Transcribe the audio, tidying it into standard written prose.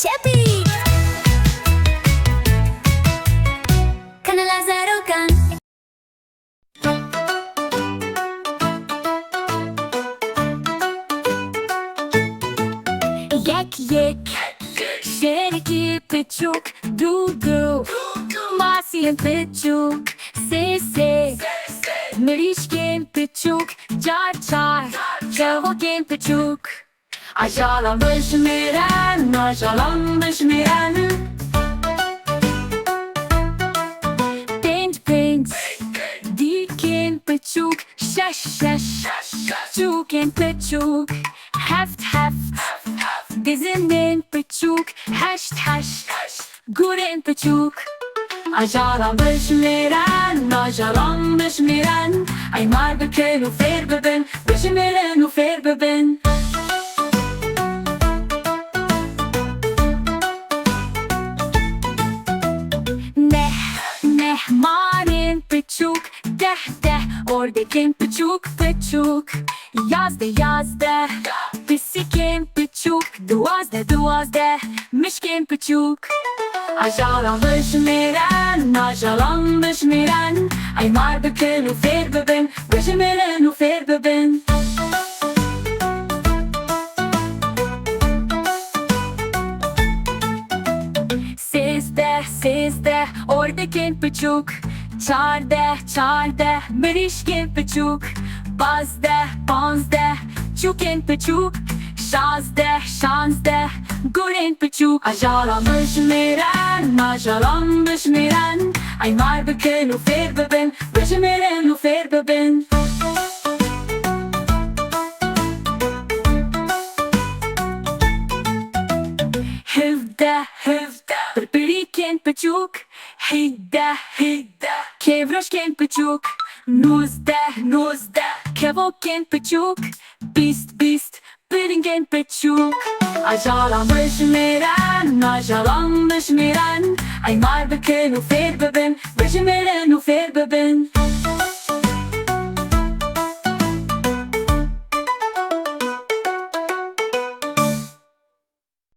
Chappy! Kanala Zarokan. Yek yek, şeriki pıçuk, du du, masiyen pıçuk, se se, mirişken pıçuk, çar çar, çavoken pıçuk. Aşağılanmış miren, aşağılanmış miren. Paint paint, diken pıçuk, şaş şaş, çuken pıçuk, heft heft. Dizinin pıçuk, haşt haşt, guren pıçuk. Aşağılanmış miren, aşağılanmış miren. Ay marbeken ufer beben, beşimiren ufer beben. Marin pıçuk, deh deh, oradaki pıçuk pıçuk. Yazdı yazdı, pisiken pıçuk, duazde duazde, mişken pıçuk. Aşağılanmış miren, aşağılanmış miren. Ay marbeken ufer beben, beşimiren ufer beben. Sizde oradaki pıçuk, çarde çarde, mirişken pıçuk. Bazde çuken pıçuk, şazde guren pıçuk. Aşağılanmış miren, aşağılanmış miren. Ay marbeken ufer beben, beşimiren ufer beben. Hıvda Pırpiriken pıçuk, hidda Kevroşken pıçuk, nuzda Kevoken pıçuk, bist Pıringen pıçuk. Aşağılanmış miren, aşağılanmış miren. Ay marbeken ufer beben, beşimiren ufer beben.